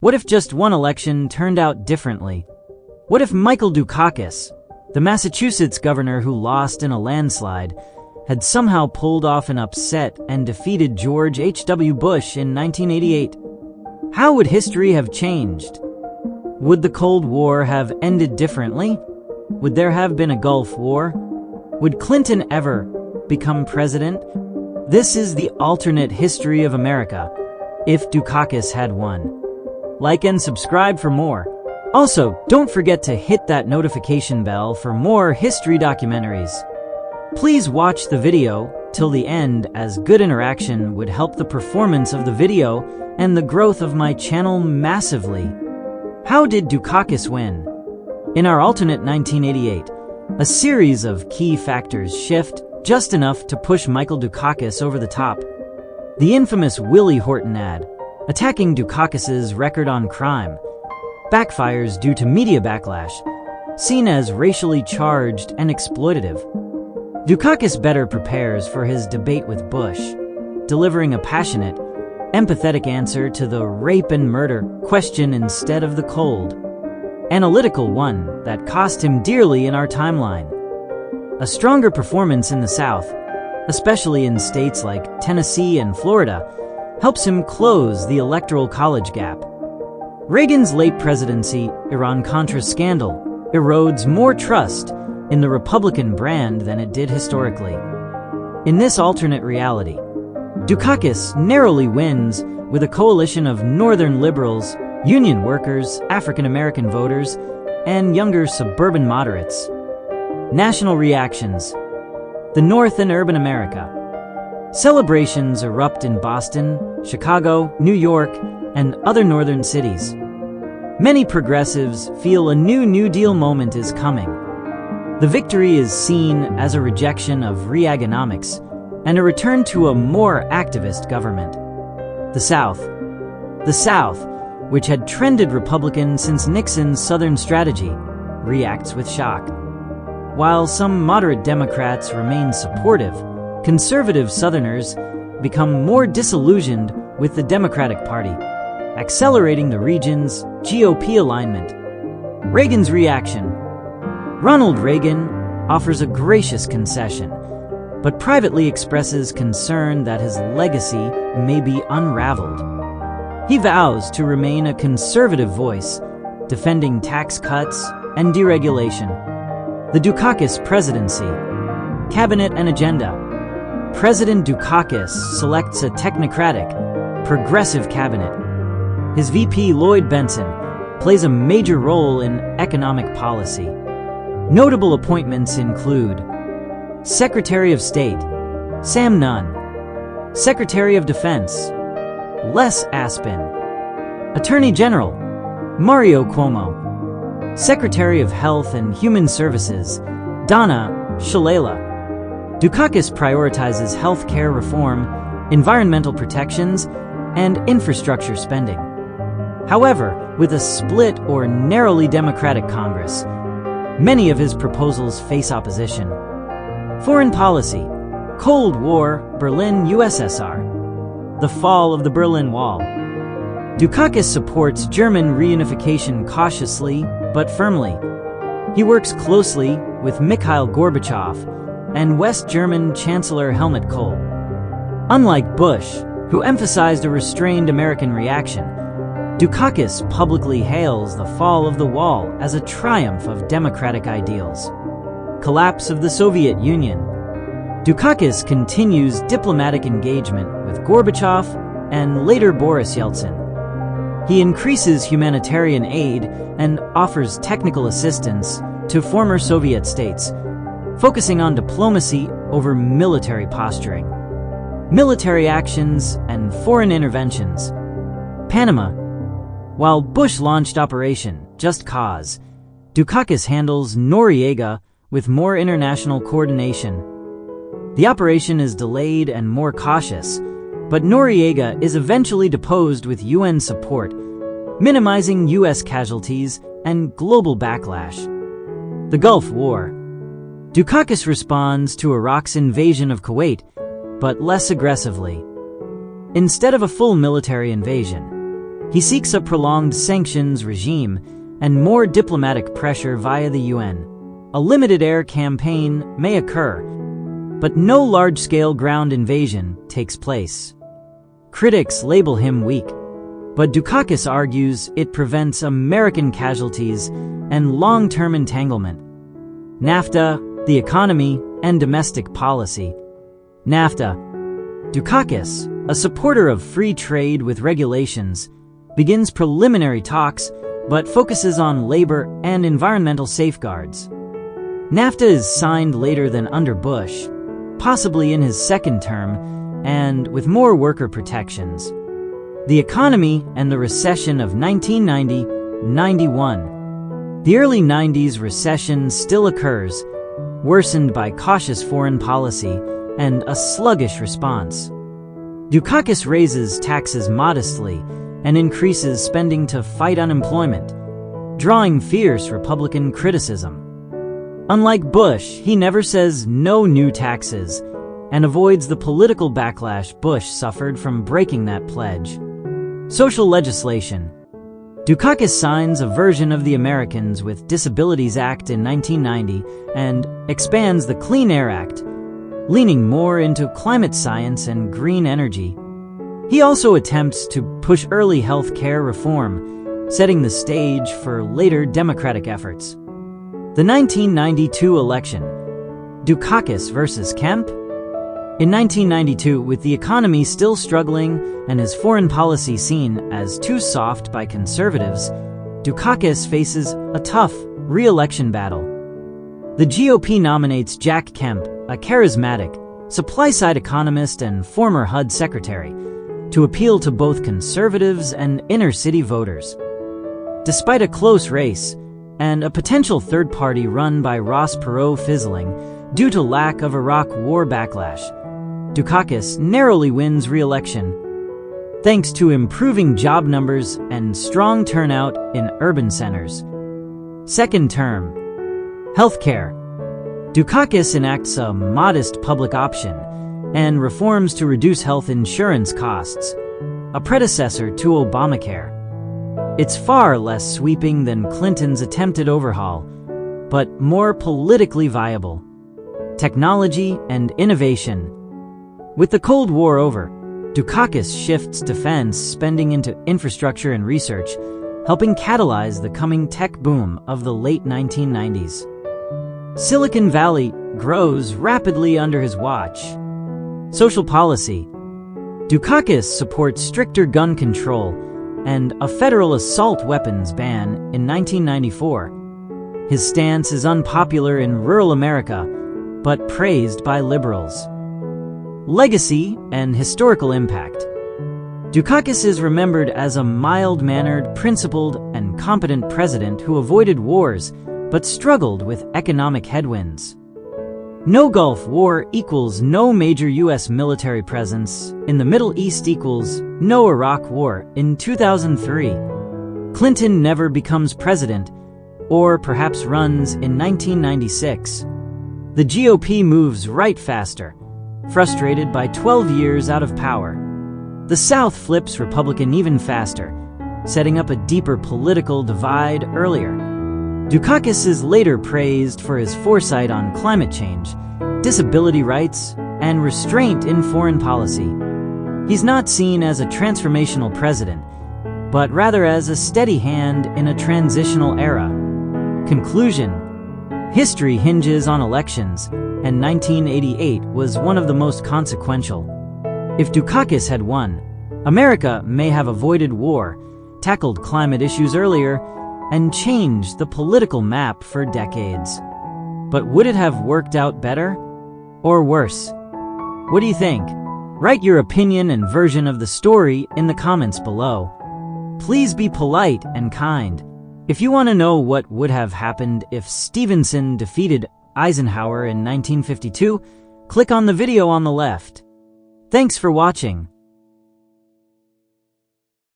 What if just one election turned out differently? What if Michael Dukakis, the Massachusetts governor who lost in a landslide, had somehow pulled off an upset and defeated George H.W. Bush in 1988? How would history have changed? Would the Cold War have ended differently? Would there have been a Gulf War? Would Clinton ever become president? This is the alternate history of America, if Dukakis had won. Like and subscribe for more. Also, don't forget to hit that notification bell for more history documentaries. Please watch the video till the end, as good interaction would help the performance of the video and the growth of my channel massively. How did Dukakis win? In our alternate 1988, a series of key factors shift just enough to push Michael Dukakis over the top. The infamous Willie Horton ad, attacking Dukakis's record on crime, backfires due to media backlash, seen as racially charged and exploitative. Dukakis better prepares for his debate with Bush, delivering a passionate, empathetic answer to the rape and murder question instead of the cold, analytical one that cost him dearly in our timeline. A stronger performance in the South, especially in states like Tennessee and Florida, helps him close the Electoral College gap. Reagan's late presidency Iran-Contra scandal erodes more trust in the Republican brand than it did historically. In this alternate reality, Dukakis narrowly wins with a coalition of Northern liberals, union workers, African-American voters, and younger suburban moderates. National reactions. The North and urban America. Celebrations erupt in Boston, Chicago, New York, and other northern cities. Many progressives feel a New Deal moment is coming. The victory is seen as a rejection of Reaganomics and a return to a more activist government. The South, which had trended Republican since Nixon's Southern strategy, reacts with shock. While some moderate Democrats remain supportive, conservative Southerners become more disillusioned with the Democratic Party, accelerating the region's GOP alignment. Reagan's reaction. Ronald Reagan offers a gracious concession, but privately expresses concern that his legacy may be unraveled. He vows to remain a conservative voice, defending tax cuts and deregulation. The Dukakis Presidency. Cabinet and agenda. President Dukakis selects a technocratic, progressive cabinet. His VP Lloyd Bentsen plays a major role in economic policy. Notable appointments include Secretary of State, Sam Nunn; Secretary of Defense, Les Aspin; Attorney General, Mario Cuomo; Secretary of Health and Human Services, Donna Shalala. Dukakis prioritizes health care reform, environmental protections, and infrastructure spending. However, with a split or narrowly Democratic Congress, many of his proposals face opposition. Foreign policy. Cold War, Berlin, USSR. The fall of the Berlin Wall. Dukakis supports German reunification cautiously but firmly. He works closely with Mikhail Gorbachev and West German Chancellor Helmut Kohl. Unlike Bush, who emphasized a restrained American reaction, Dukakis publicly hails the fall of the wall as a triumph of democratic ideals. Collapse of the Soviet Union. Dukakis continues diplomatic engagement with Gorbachev and later Boris Yeltsin. He increases humanitarian aid and offers technical assistance to former Soviet states, focusing on diplomacy over military posturing. Military actions and foreign interventions. Panama. While Bush launched Operation Just Cause, Dukakis handles Noriega with more international coordination. The operation is delayed and more cautious, but Noriega is eventually deposed with UN support, minimizing US casualties and global backlash. The Gulf War. Dukakis responds to Iraq's invasion of Kuwait, but less aggressively. Instead of a full military invasion, He seeks a prolonged sanctions regime and more diplomatic pressure via the UN. A limited air campaign may occur, but no large-scale ground invasion takes place. Critics label him weak, but Dukakis argues it prevents American casualties and long-term entanglement. NAFTA, the economy, and domestic policy. NAFTA. Dukakis, a supporter of free trade with regulations, begins preliminary talks but focuses on labor and environmental safeguards. NAFTA is signed later than under Bush, possibly in his second term, and with more worker protections. The economy and the recession of 1990-91. The early 90s recession still occurs, worsened by cautious foreign policy and a sluggish response. Dukakis raises taxes modestly and increases spending to fight unemployment, drawing fierce Republican criticism. Unlike Bush, he never says no new taxes and avoids the political backlash Bush suffered from breaking that pledge. Social legislation. Dukakis signs a version of the Americans with Disabilities Act in 1990 and expands the Clean Air Act, leaning more into climate science and green energy. He also attempts to push early health care reform, setting the stage for later Democratic efforts. The 1992 election. Dukakis versus Kemp? In 1992, with the economy still struggling and his foreign policy seen as too soft by conservatives, Dukakis faces a tough re-election battle. The GOP nominates Jack Kemp, a charismatic, supply-side economist and former HUD secretary, to appeal to both conservatives and inner-city voters. Despite a close race and a potential third party run by Ross Perot fizzling due to lack of Iraq war backlash, Dukakis narrowly wins re-election, thanks to improving job numbers and strong turnout in urban centers. Second term. Healthcare. Dukakis enacts a modest public option and reforms to reduce health insurance costs, a predecessor to Obamacare. It's far less sweeping than Clinton's attempted overhaul, but more politically viable. Technology and innovation. With the Cold War over, Dukakis shifts defense spending into infrastructure and research, helping catalyze the coming tech boom of the late 1990s. Silicon Valley grows rapidly under his watch. Social policy. Dukakis supports stricter gun control and a federal assault weapons ban in 1994. His stance is unpopular in rural America, but praised by liberals. Legacy and historical impact. Dukakis is remembered as a mild-mannered, principled, and competent president who avoided wars but struggled with economic headwinds. No Gulf War equals no major U.S. military presence in the Middle East equals no Iraq War in 2003. Clinton never becomes president, or perhaps runs in 1996. The GOP moves right faster, frustrated by 12 years out of power. The South flips Republican even faster, setting up a deeper political divide earlier. Dukakis is later praised for his foresight on climate change, disability rights, and restraint in foreign policy. He's not seen as a transformational president, but rather as a steady hand in a transitional era. Conclusion. History hinges on elections, and 1988 was one of the most consequential. If Dukakis had won, America may have avoided war, tackled climate issues earlier, and changed the political map for decades. But would it have worked out better? Or worse? What do you think? Write your opinion and version of the story in the comments below. Please be polite and kind. If you want to know what would have happened if Stevenson defeated Eisenhower in 1952, click on the video on the left. Thanks for watching.